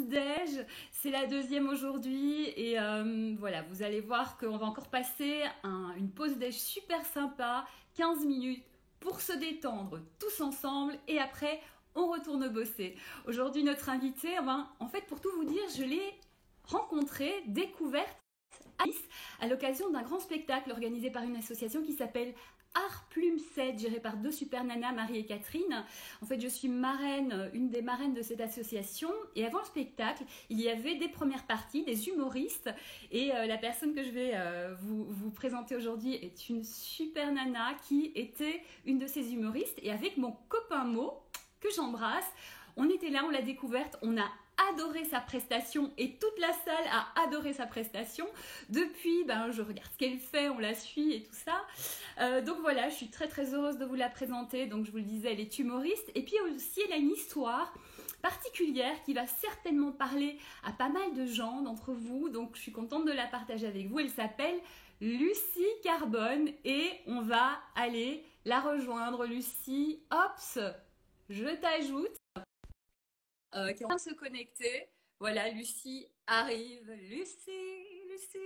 déj. C'est la deuxième aujourd'hui et voilà, vous allez voir qu'on va encore passer une pause déj super sympa, 15 minutes pour se détendre tous ensemble et après on retourne bosser. Aujourd'hui notre invité, en fait pour tout vous dire, je l'ai rencontré, découverte à Nice à l'occasion d'un grand spectacle organisé par une association qui s'appelle Art Plume 7, gérée par deux super nanas, Marie et Catherine. En fait, je suis marraine, une des marraines de cette association. Et avant le spectacle, il y avait des premières parties, des humoristes. Et la personne que je vais vous présenter aujourd'hui est une super nana qui était une de ces humoristes. Et avec mon copain Mo, que j'embrasse, on était là, on l'a découverte, on a adoré sa prestation et toute la salle a adoré sa prestation. Depuis, je regarde ce qu'elle fait, on la suit et tout ça. Donc voilà, je suis très très heureuse de vous la présenter. Donc je vous le disais, elle est humoriste. Et puis aussi, elle a une histoire particulière qui va certainement parler à pas mal de gens d'entre vous. Donc je suis contente de la partager avec vous. Elle s'appelle Lucie Carbone et on va aller la rejoindre. Lucie, hops, je t'ajoute. Qui est en train de se connecter. Voilà, Lucie arrive. Lucie,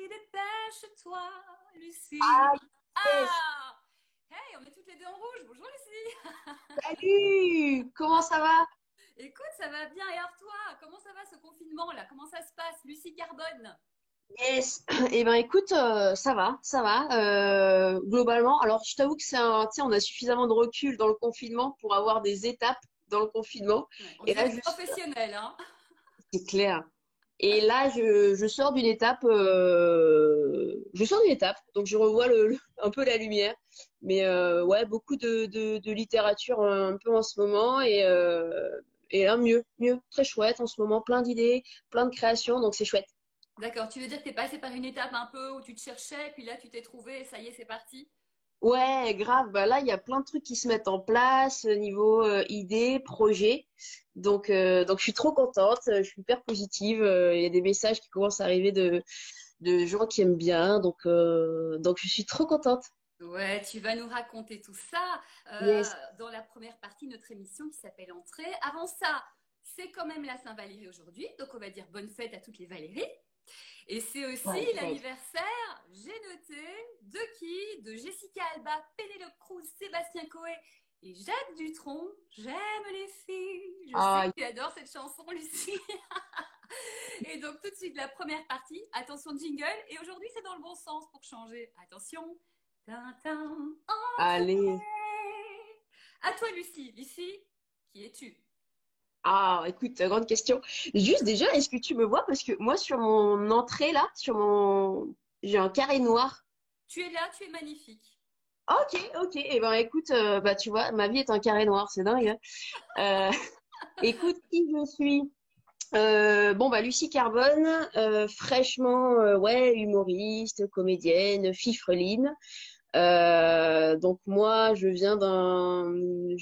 dépêche-toi, Lucie. Ah, yes. Ah! Hey, on est toutes les deux en rouge. Bonjour, Lucie. Salut! Comment ça va? Écoute, ça va bien. Et alors toi, comment ça va ce confinement là? Comment ça se passe, Lucie Carbone? Yes. Eh ben écoute, ça va, ça va. Globalement, alors je t'avoue que tu sais, on a suffisamment de recul dans le confinement pour avoir des étapes dans le confinement. Ouais, on Et là, dirait professionnel, hein? c'est clair. Et là, je sors d'une étape, donc je revois un peu la lumière. Mais ouais, beaucoup de littérature un peu en ce moment et là mieux, très chouette en ce moment, plein d'idées, plein de créations, donc c'est chouette. D'accord, tu veux dire que t'es passé par une étape un peu où tu te cherchais, puis là tu t'es trouvé, et ça y est, c'est parti? Ouais, grave. Bah là, il y a plein de trucs qui se mettent en place niveau idées, projets. Donc je suis trop contente. Je suis hyper positive. Il y a des messages qui commencent à arriver de gens qui aiment bien. Donc je suis trop contente. Ouais, tu vas nous raconter tout ça Yes. dans la première partie de notre émission qui s'appelle Entrée. Avant ça, c'est quand même la Saint-Valéry aujourd'hui, donc on va dire bonne fête à toutes les Valéries. Et c'est aussi Ouais, grave. l'anniversaire, j'ai noté, de qui? De Jessica Alba, Pénélope Cruz, Sébastien Coé et Jacques Dutronc. J'aime les filles. Je sais que Ah, tu adores cette chanson, Lucie. Et donc tout de suite, la première partie. Attention jingle. Et aujourd'hui, c'est dans le bon sens pour changer. Attention. Tintin, entrée. allez. À toi, Lucie. Lucie, qui es-tu? Ah, écoute, grande question. Juste déjà, est-ce que tu me vois? Parce que moi, sur mon entrée là, j'ai un carré noir. Tu es là, tu es magnifique. Ok, ok. Eh ben, écoute, bah tu vois, ma vie est un carré noir, c'est dingue, hein. Écoute, qui je suis? Bon bah Lucie Carbone, fraîchement ouais humoriste, comédienne, fifreline. Donc moi j'ai eu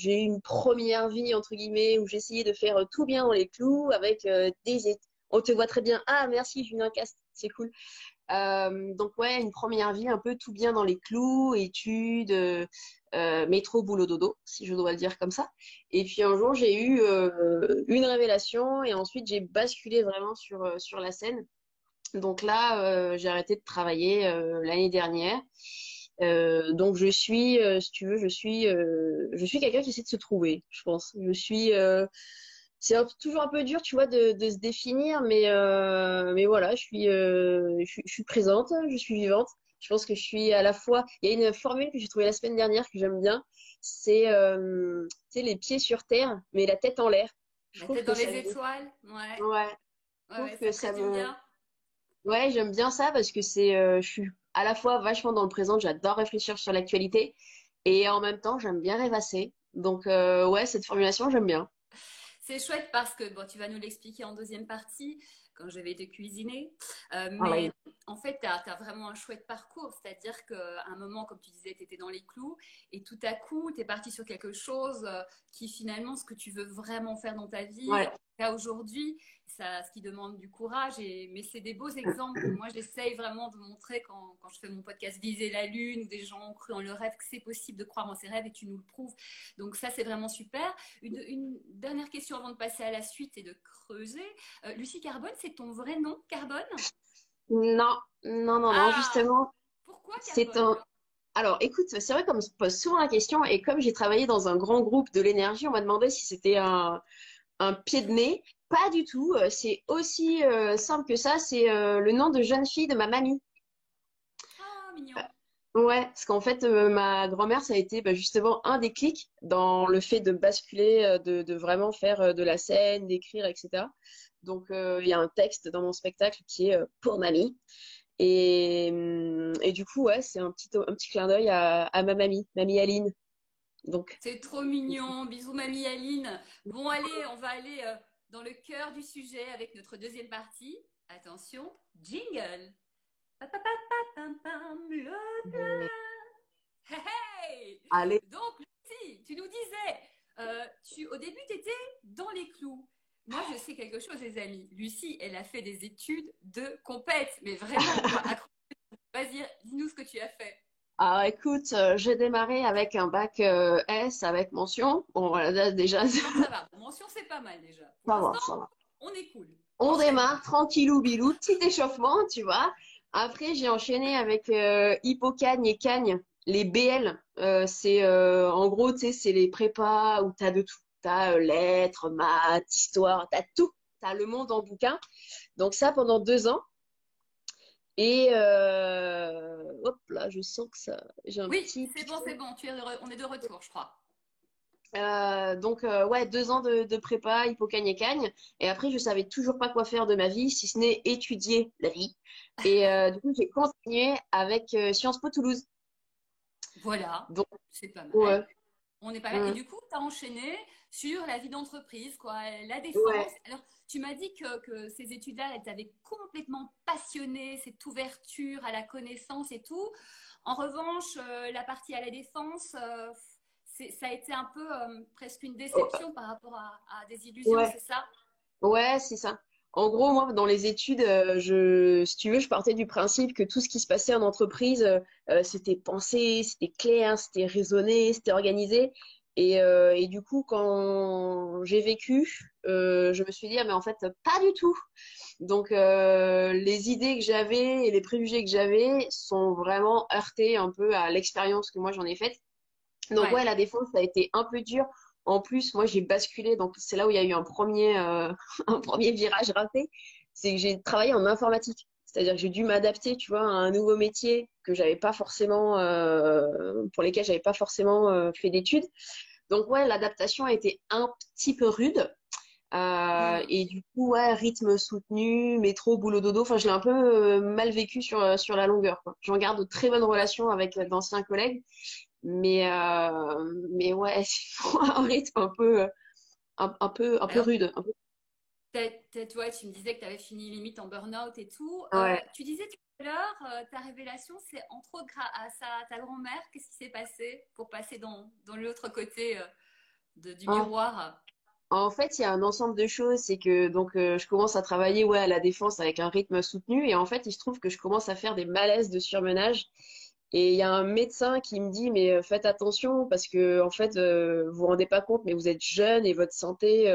une première vie entre guillemets où j'essayais de faire tout bien dans les clous avec on te voit très bien. Ah merci Julien Cast, c'est cool. Donc ouais, une première vie un peu tout bien dans les clous, études, métro, boulot, dodo, si je dois le dire comme ça. Et puis un jour, j'ai eu une révélation et ensuite j'ai basculé vraiment sur la scène. Donc là, j'ai arrêté de travailler l'année dernière. Donc si tu veux, je suis quelqu'un qui essaie de se trouver, je pense. Toujours un peu dur, tu vois, de se définir, mais voilà, je suis présente, je suis vivante. Je pense que je suis à la fois. Il y a une formule que j'ai trouvée la semaine dernière que j'aime bien. Tu sais, les pieds sur terre, mais la tête en l'air. Je La trouve tête que dans ça les me. étoiles. Ouais, Ouais, je ouais, trouve ouais, que ça te ça résume me. bien. Ouais, j'aime bien ça parce que je suis à la fois vachement dans le présent. J'adore réfléchir sur l'actualité et en même temps, j'aime bien rêvasser. Donc ouais, cette formulation, j'aime bien. C'est chouette parce que, bon, tu vas nous l'expliquer en deuxième partie quand je vais te cuisiner. Mais Pareil. en fait, tu as vraiment un chouette parcours. C'est-à-dire qu'à un moment, comme tu disais, tu étais dans les clous et tout à coup, tu es parti sur quelque chose qui finalement, ce que tu veux vraiment faire dans ta vie, Ouais. cas aujourd'hui, ça, ce qui demande du courage. Mais c'est des beaux exemples que moi j'essaye vraiment de montrer quand je fais mon podcast Viser la Lune, où des gens ont cru en le rêve, que c'est possible de croire en ses rêves et tu nous le prouves. Donc ça, c'est vraiment super. Une dernière question avant de passer à la suite et de creuser. Lucie Carbone, c'est ton vrai nom, Carbone? Non, non, non, non, Ah, justement, pourquoi c'est Carbone un. alors? Alors, écoute, c'est vrai qu'on me pose souvent la question, et comme j'ai travaillé dans un grand groupe de l'énergie, on m'a demandé si c'était un pied de nez. Pas du tout. C'est aussi simple que ça. C'est le nom de jeune fille de ma mamie. Ah, mignon. Ouais, parce qu'en fait, ma grand-mère, ça a été justement un des clics dans le fait de basculer, de vraiment faire de la scène, d'écrire, etc. Donc, il y a un texte dans mon spectacle qui est pour mamie. Et du coup, ouais, c'est un petit clin d'œil à ma mamie, mamie Aline. Donc, C'est trop mignon. Bisous, mamie Aline. Bon, allez, on va aller dans le cœur du sujet avec notre deuxième partie. Attention, jingle. Pa, pa, pa, pa, pam, pam, le Hey, hey. allez. Donc, Lucie, tu nous disais, au début, tu étais dans les clous. Moi, je sais quelque chose, les amis. Lucie, elle a fait des études de compète, mais vraiment, quoi. Vas-y, dis-nous ce que tu as fait. Alors écoute, j'ai démarré avec un bac S avec mention. Bon, voilà, déjà, Non, ça va. Bon, mention, c'est pas mal déjà. Pour ça va, l'instant, ça va. on est cool. On Enchaîne. démarre tranquillou bilou, petit échauffement, tu vois. Après, j'ai enchaîné avec Hippocagne et Cagne, les BL. C'est en gros, tu sais, c'est les prépas où t'as de tout. T'as lettres, maths, histoire, t'as tout. T'as le monde en bouquin. Donc ça pendant 2 ans. Et hop là, je sens que ça, j'ai un Oui, petit c'est piquant. bon. On est de retour, je crois. Donc ouais, 2 ans de prépa, Hippocagne et Cagne. Et après, je savais toujours pas quoi faire de ma vie, si ce n'est étudier la vie. Et du coup, j'ai continué avec Sciences Po Toulouse. Voilà, Donc c'est pas mal. ouais, On est pas mal. Et mm, du coup, tu as enchaîné sur la vie d'entreprise, quoi, la ouais. défense. Alors, tu m'as dit que ces études-là, elles t'avaient complètement passionné, cette ouverture à la connaissance et tout. En revanche, la partie à la défense, ça a été un peu presque une Oh, déception par rapport à des illusions, ouais, c'est ça? ouais, c'est ça. En gros, moi, dans les études, si tu veux, je partais du principe que tout ce qui se passait en entreprise, c'était pensé, c'était clair, c'était raisonné, c'était organisé. Et du coup, quand j'ai vécu, je me suis dit, ah, mais en fait, pas du tout. Donc, les idées que j'avais et les préjugés que j'avais sont vraiment heurtés un peu à l'expérience que moi j'en ai faite. Donc, Ouais. ouais, la défense, ça a été un peu dur. En plus, moi, j'ai basculé. Donc, c'est là où il y a eu un premier, un premier virage raté. C'est que j'ai travaillé en informatique. C'est-à-dire que j'ai dû m'adapter, tu vois, à un nouveau métier que j'avais pas forcément, pour lesquels j'avais pas forcément fait d'études. Donc, ouais, l'adaptation a été un petit peu rude. Hmm. Et du coup, ouais, rythme soutenu, métro, boulot, dodo. Enfin, je l'ai un peu mal vécu sur la longueur, quoi. J'en garde de très bonnes relations avec d'anciens collègues. Mais ouais, c'est un rythme un peu, un peu Alors, rude. ouais, tu me disais que tu avais fini limite en burn-out et tout. Ouais. Tu disais tout à l'heure, ta révélation, c'est entre autres grâce à ta grand-mère. Qu'est-ce qui s'est passé pour passer dans l'autre côté du En, miroir? en fait, il y a un ensemble de choses. C'est que donc je commence à travailler ouais, à la défense avec un rythme soutenu. Et en fait, il se trouve que je commence à faire des malaises de surmenage. Et il y a un médecin qui me dit, mais faites attention parce que en fait, vous vous rendez pas compte, mais vous êtes jeune et votre santé,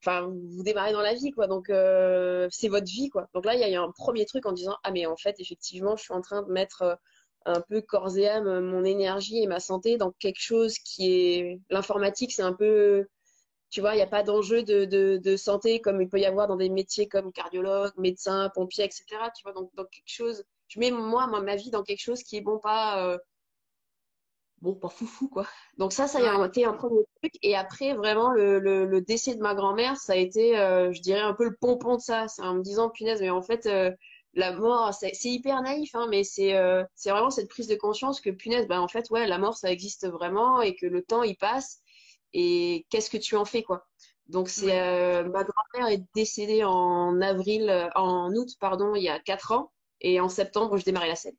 enfin, vous démarrez dans la vie, quoi. Donc, c'est votre vie, quoi. Donc là, il y a eu un premier truc en disant, ah, mais en fait, effectivement, je suis en train de mettre un peu corps et âme mon énergie et ma santé dans quelque chose qui est l'informatique, c'est un peu, tu vois, il n'y a pas d'enjeu de santé comme il peut y avoir dans des métiers comme cardiologue, médecin, pompier, etc. Tu vois, donc dans quelque chose, je mets moi ma vie dans quelque chose qui est bon, pas foufou, quoi. Donc ça Ouais. a été un premier truc. Et après, vraiment, le décès de ma grand-mère, ça a été, je dirais, un peu le pompon de ça. C'est en me disant, punaise, mais en fait, la mort, c'est hyper naïf, hein, mais c'est vraiment cette prise de conscience que, punaise, ben, en fait, ouais, la mort, ça existe vraiment et que le temps, il passe. Et qu'est-ce que tu en fais, quoi. Donc, c'est, Oui. ma grand-mère est décédée en août, pardon, il y a 4 ans. Et en septembre, je démarrais la scène.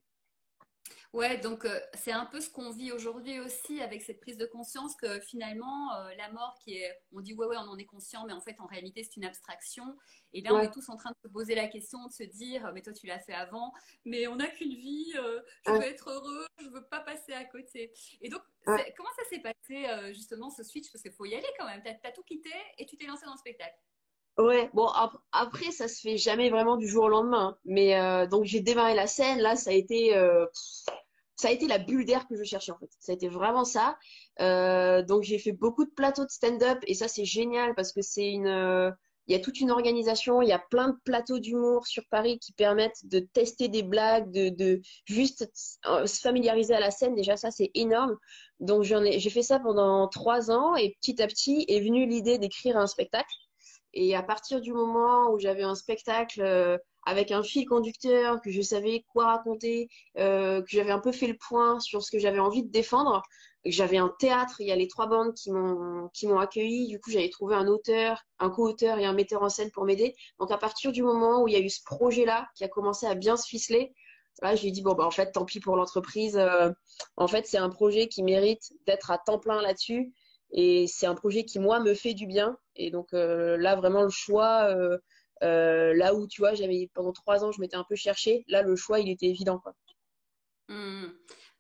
Ouais, donc c'est un peu ce qu'on vit aujourd'hui aussi avec cette prise de conscience que finalement la mort qui est, on dit ouais ouais on en est conscient, mais en fait en réalité c'est une abstraction. Et là on Ouais, est tous en train de se poser la question, de se dire mais toi tu l'as fait avant, mais on n'a qu'une vie, je veux ouais, être heureux, je veux pas passer à côté. Et donc ouais. comment ça s'est passé justement ce switch parce qu'il faut y aller quand même. T'as tout quitté et tu t'es lancé dans le spectacle. Ouais, bon, après, ça se fait jamais vraiment du jour au lendemain, hein. Mais donc, j'ai démarré la scène. Là, ça a été la bulle d'air que je cherchais, en fait. Ça a été vraiment ça. Donc, j'ai fait beaucoup de plateaux de stand-up. Et ça, c'est génial parce que il y a toute une organisation. Il y a plein de plateaux d'humour sur Paris qui permettent de tester des blagues, de juste se familiariser à la scène. Déjà, ça, c'est énorme. Donc, j'ai fait ça pendant 3 ans. Et petit à petit est venue l'idée d'écrire un spectacle. Et à partir du moment où j'avais un spectacle avec un fil conducteur, que je savais quoi raconter, que j'avais un peu fait le point sur ce que j'avais envie de défendre, et que j'avais un théâtre, il y a les 3 bandes qui m'ont accueilli. Du coup, j'avais trouvé un auteur, un co-auteur et un metteur en scène pour m'aider. Donc, à partir du moment où il y a eu ce projet-là qui a commencé à bien se ficeler, là, j'ai dit, bon, bah, en fait, tant pis pour l'entreprise. En fait, c'est un projet qui mérite d'être à temps plein là-dessus. Et c'est un projet qui, moi, me fait du bien. Et donc là, vraiment, le choix, là où, tu vois, pendant 3 ans, je m'étais un peu cherché. Là, le choix, il était évident, quoi. Hmm.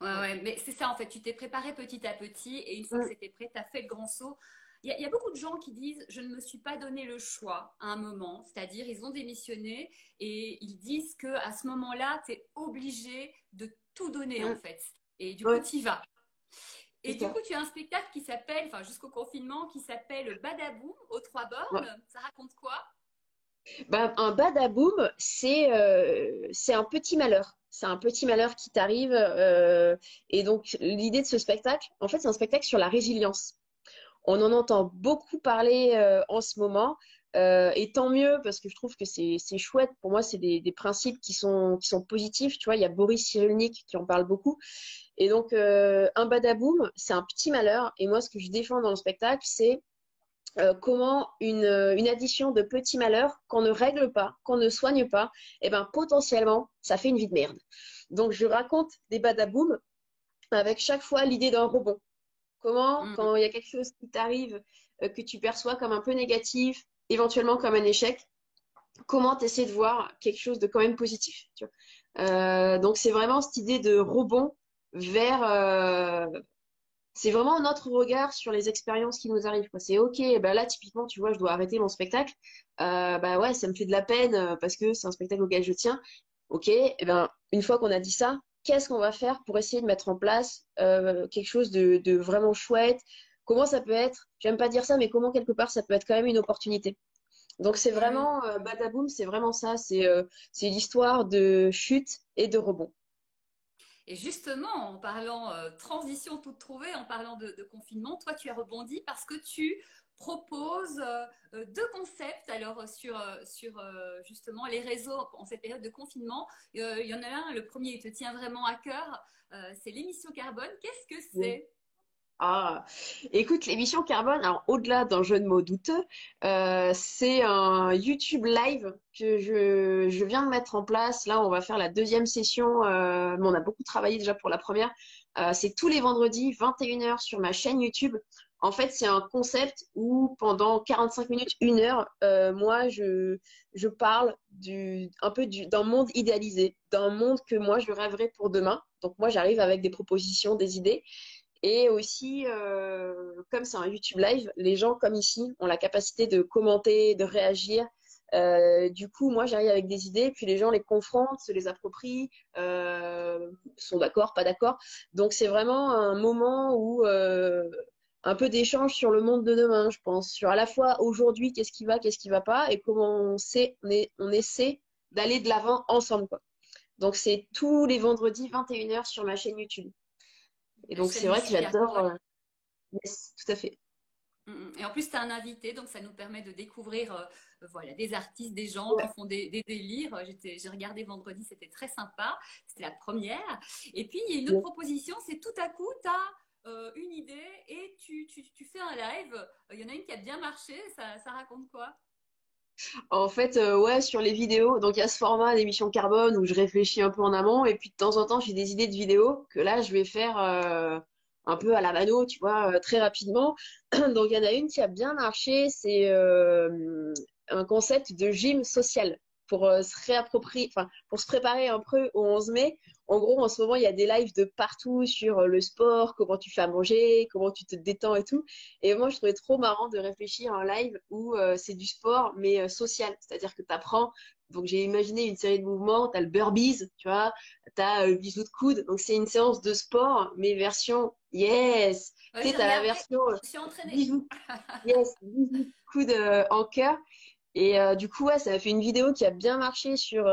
Ouais, Ouais. ouais, mais c'est ça en fait, tu t'es préparé petit à petit et une fois que Mm, c'était prêt, tu as fait le grand saut. Il y a beaucoup de gens qui disent je ne me suis pas donné le choix à un moment, c'est-à-dire ils ont démissionné et ils disent que à ce moment-là, tu es obligé de tout donner en mm. fait. Et du coup, Ouais, tu y vas. Et c'est du coup, ça. tu as un spectacle qui s'appelle, enfin jusqu'au confinement, qui s'appelle Badaboum aux trois Ouais. bornes. Ça raconte quoi? Ben, un badaboum, c'est un petit malheur. C'est un petit malheur qui t'arrive. Et donc, l'idée de ce spectacle, en fait, c'est un spectacle sur la résilience. On en entend beaucoup parler en ce moment. Et tant mieux, parce que je trouve que c'est chouette. Pour moi, c'est des principes qui sont positifs. Tu vois, il y a Boris Cyrulnik qui en parle beaucoup. Et donc, un badaboum, c'est un petit malheur. Et moi, ce que je défends dans le spectacle, c'est comment une addition de petits malheurs qu'on ne règle pas, qu'on ne soigne pas, eh ben, potentiellement, ça fait une vie de merde. Donc, je raconte des badaboum avec chaque fois l'idée d'un rebond. Comment, Hmm. quand il y a quelque chose qui t'arrive, que tu perçois comme un peu négatif, éventuellement comme un échec, comment tu essaies de voir quelque chose de quand même positif, tu vois. Donc, c'est vraiment cette idée de rebond vers, c'est vraiment notre regard sur les expériences qui nous arrivent, quoi. C'est OK, bah là, typiquement, tu vois, je dois arrêter mon spectacle. Bah ouais, ça me fait de la peine parce que c'est un spectacle auquel je tiens. OK, et ben, une fois qu'on a dit ça, qu'est-ce qu'on va faire pour essayer de mettre en place quelque chose de vraiment chouette? Comment ça peut être, j'aime pas dire ça, mais comment quelque part ça peut être quand même une opportunité. Donc c'est Hmm. vraiment, Badaboom, c'est vraiment ça, c'est l'histoire de chute et de rebond. Et justement, en parlant transition toute trouvée, en parlant de confinement, toi, tu as rebondi parce que tu proposes deux concepts. Alors, sur justement les réseaux en cette période de confinement, il y en a un, le premier, il te tient vraiment à cœur, c'est l'émission carbone. Qu'est-ce que c'est? Ah, écoute, l'émission Carbone, alors au-delà d'un jeu de mots douteux, c'est un YouTube live que je viens de mettre en place. Là, on va faire la deuxième session, mais on a beaucoup travaillé déjà pour la première. C'est tous les vendredis, 21 h sur ma chaîne YouTube. En fait, c'est un concept où pendant 45 minutes, 1 heure, moi, je parle d'un monde idéalisé, d'un monde que moi, je rêverais pour demain. Donc moi, j'arrive avec des propositions, des idées. Et aussi, comme c'est un YouTube live, les gens comme ici ont la capacité de commenter, de réagir. Du coup, moi, j'arrive avec des idées, puis les gens les confrontent, se les approprient, sont d'accord, pas d'accord. Donc, c'est vraiment un moment où un peu d'échange sur le monde de demain, je pense, sur à la fois aujourd'hui, qu'est-ce qui va pas, et comment on essaie d'aller de l'avant ensemble, quoi. Donc, c'est tous les vendredis 21 h sur ma chaîne YouTube. Et La donc, c'est chaîne vrai que Lucie j'adore. Carbone. Yes, tout à fait. Et en plus, tu as un invité, donc ça nous permet de découvrir voilà, des artistes, des gens qui Ouais. font des délires. J'ai regardé vendredi, c'était très sympa. C'était la première. Et puis, il y a une autre proposition, c'est tout à coup, tu as une idée et tu fais un live. Il y en a une qui a bien marché. Ça raconte quoi? En fait, ouais, sur les vidéos, donc il y a ce format d'émission carbone où je réfléchis un peu en amont, et puis de temps en temps, j'ai des idées de vidéos que là, je vais faire un peu à la mano, tu vois, très rapidement. Donc il y en a une qui a bien marché, c'est un concept de gym social pour se réapproprier, enfin, pour se préparer un peu au 11 mai. En gros, en ce moment, il y a des lives de partout sur le sport, comment tu fais à manger, comment tu te détends et tout. Et moi, je trouvais trop marrant de réfléchir à un live où c'est du sport, mais social. C'est-à-dire que tu apprends. Donc, j'ai imaginé une série de mouvements. Tu as le burpees, tu vois. Tu as le bisou de coude. Donc, c'est une séance de sport, mais version yes. Ouais, Tu sais, j'ai tu as la regardé, version je suis entraînée. bisou, yes, bisou de coude en cœur. Et du coup, ouais, ça a fait une vidéo qui a bien marché sur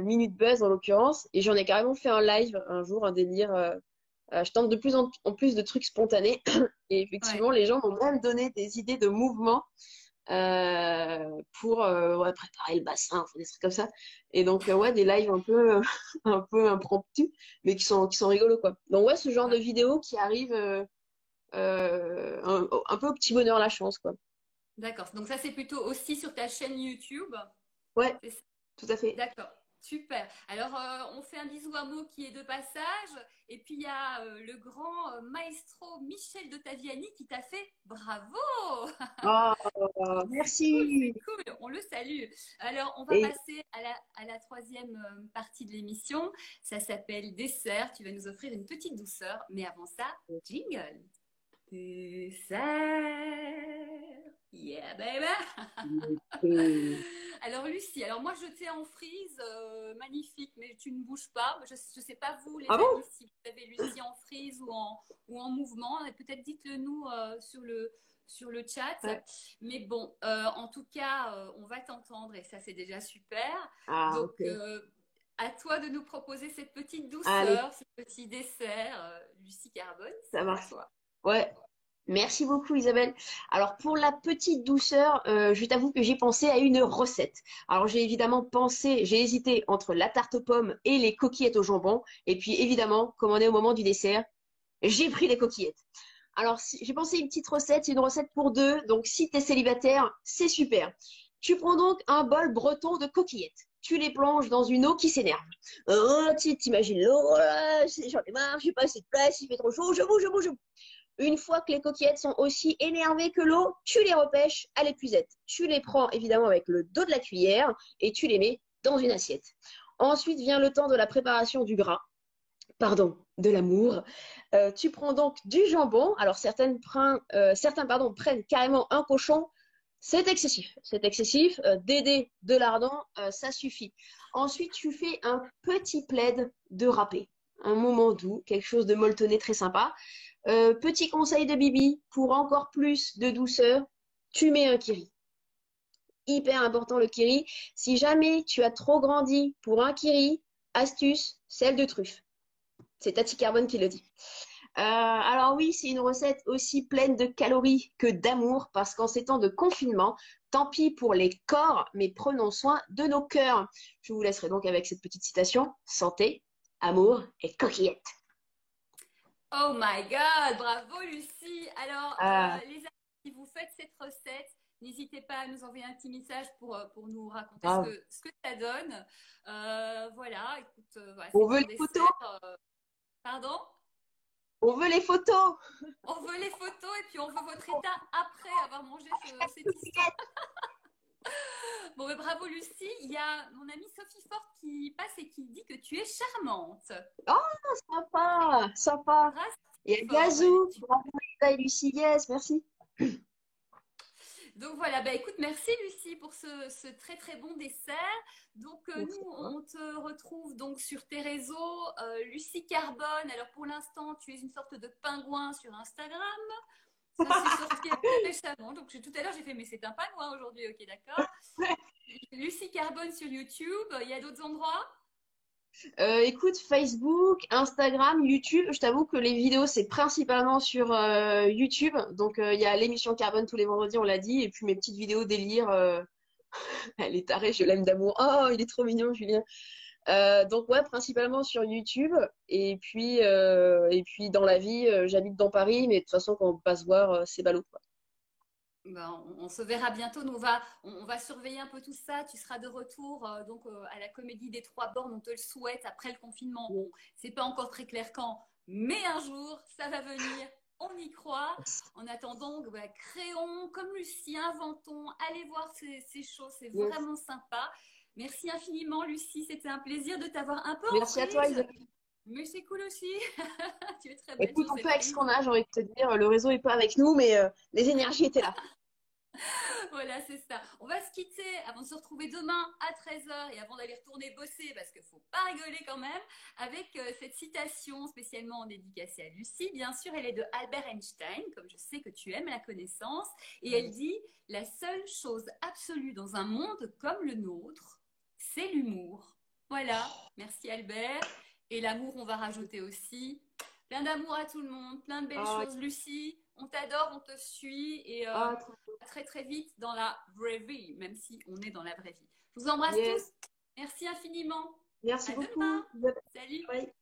Minute Buzz en l'occurrence. Et j'en ai carrément fait un live un jour, un délire. Je tente de plus en plus de trucs spontanés. Et Ouais. effectivement, les gens m'ont même donné des idées de mouvements pour ouais, préparer le bassin, enfin, des trucs comme ça. Et donc, ouais, des lives un peu, un peu impromptus, mais qui sont rigolos, quoi. Donc, ouais, ce genre de Ouais. vidéos qui arrivent un peu au petit bonheur la chance, quoi. D'accord. Donc ça, c'est plutôt aussi sur ta chaîne YouTube. Ouais, C'est ça. tout à fait. D'accord. Super. Alors, on fait un bisou à Mo qui est de passage. Et puis, il y a le grand maestro Michel de Taviani qui t'a fait bravo. Oh, C'est merci. cool. On le salue. Alors, on va Et passer à la troisième partie de l'émission. Ça s'appelle dessert. Tu vas nous offrir une petite douceur. Mais avant ça, jingle. Dessert. Yeah, baby. Alors Lucie, alors moi je t'ai en frise, magnifique, mais tu ne bouges pas. Je ne sais pas vous ah les bon? amis si vous avez Lucie en frise ou en mouvement. Et peut-être dites-le nous sur le chat. Ouais. Mais bon, en tout cas, on va t'entendre et ça c'est déjà super. Ah, Donc ok. à toi de nous proposer cette petite Allez, douceur, ce petit dessert, Lucie Carbone, ça c'est à marche. toi. Ouais. Merci beaucoup Isabelle. Alors pour la petite douceur, je t'avoue que j'ai pensé à une recette. Alors j'ai évidemment pensé, j'ai hésité entre la tarte aux pommes et les coquillettes au jambon. Et puis évidemment, comme on est au moment du dessert, j'ai pris les coquillettes. Alors j'ai pensé une petite recette, c'est une recette pour deux. Donc si tu es célibataire, c'est super. Tu prends donc un bol breton de coquillettes. Tu les plonges dans une eau qui s'énerve. Oh, tu t'imagines l'eau, oh là, j'en ai marre, j'ai pas assez de place, il fait trop chaud, je bouge, je bouge, je bouge. Une fois que les coquillettes sont aussi énervées que l'eau, tu les repêches à l'épuisette. Tu les prends évidemment avec le dos de la cuillère et tu les mets dans une assiette. Ensuite vient le temps de la préparation du gras, pardon, de l'amour. Tu prends donc du jambon. Alors certains pardon, prennent carrément un cochon. C'est excessif. C'est excessif. D'aider de lardon, ça suffit. Ensuite, tu fais un petit plaid de râpé. Un moment doux, quelque chose de molletonné très sympa. Petit conseil de Bibi, pour encore plus de douceur, tu mets un kiri. Hyper important le kiri. Si jamais tu as trop grandi pour un kiri, astuce, sel de truffe. C'est Tati Carbone qui le dit. Alors oui, c'est une recette aussi pleine de calories que d'amour, parce qu'en ces temps de confinement, tant pis pour les corps, mais prenons soin de nos cœurs. Je vous laisserai donc avec cette petite citation. Santé, amour et coquillettes. Oh my God, bravo Lucie. Alors, Euh, les amis, si vous faites cette recette, n'hésitez pas à nous envoyer un petit message pour nous raconter grave. ce que ça donne. Voilà, écoute, voilà, On c'est veut un les photos, dessert. Pardon? on veut les photos. On veut les photos et puis on veut votre état après avoir mangé cette histoire. Bon, mais bravo Lucie. Il y a mon amie Sophie Forte qui passe et qui dit que tu es charmante. Oh, sympa, sympa. Grâce Et à fort. Ouais, Gazou, bravo Lisa et Lucie, yes, merci. donc voilà, bah écoute, merci Lucie pour ce très très bon dessert. Donc Merci nous, à toi. on te retrouve donc sur tes réseaux, Lucie Carbone. Alors pour l'instant, tu es une sorte de pingouin sur Instagram. Ça s'est sorti récemment. Donc tout à l'heure, j'ai fait, mais c'est un pingouin aujourd'hui, ok, d'accord. Lucie Carbone sur YouTube. Il y a d'autres endroits? Écoute, Facebook, Instagram, YouTube, je t'avoue que les vidéos, c'est principalement sur YouTube. Donc, il y a l'émission Carbone tous les vendredis, on l'a dit, et puis mes petites vidéos délire. Elle est tarée, je l'aime d'amour. Oh, il est trop mignon, Julien. Donc, ouais, principalement sur YouTube. Et puis dans la vie, j'habite dans Paris, mais de toute façon, quand on passe voir, c'est ballot, quoi. Ben, on se verra bientôt. Nous, on va surveiller un peu tout ça. Tu seras de retour à la Comédie des Trois Bornes. On te le souhaite après le confinement. Bon, c'est pas encore très clair quand, mais un jour, ça va venir. On y croit. En attendant, bah, créons comme Lucie, inventons, allez voir ces choses. C'est Yes. vraiment sympa. Merci infiniment, Lucie. C'était un plaisir de t'avoir un peu en Merci à toi, prise. Isabelle. Mais c'est cool aussi. Tu es très belle Écoute, sur on fait cette avec ce prise. qu'on a, j'ai envie de te dire. Le réseau est pas avec nous, mais les énergies étaient là. Voilà, c'est ça. On va se quitter avant de se retrouver demain à 13h et avant d'aller retourner bosser, parce qu'il ne faut pas rigoler quand même, avec cette citation spécialement dédicacée à Lucie. Bien sûr, elle est de Albert Einstein, comme je sais que tu aimes la connaissance. Et elle dit, la seule chose absolue dans un monde comme le nôtre, c'est l'humour. Voilà, merci Albert. Et l'amour, on va rajouter aussi. Plein d'amour à tout le monde, plein de belles Ah, choses. Lucie, on t'adore, on te suit et ah, trop cool. très très vite dans la vraie vie, même si on est dans la vraie vie. Je vous embrasse Yes. tous. Merci infiniment. Merci À beaucoup. demain. Salut. Bye.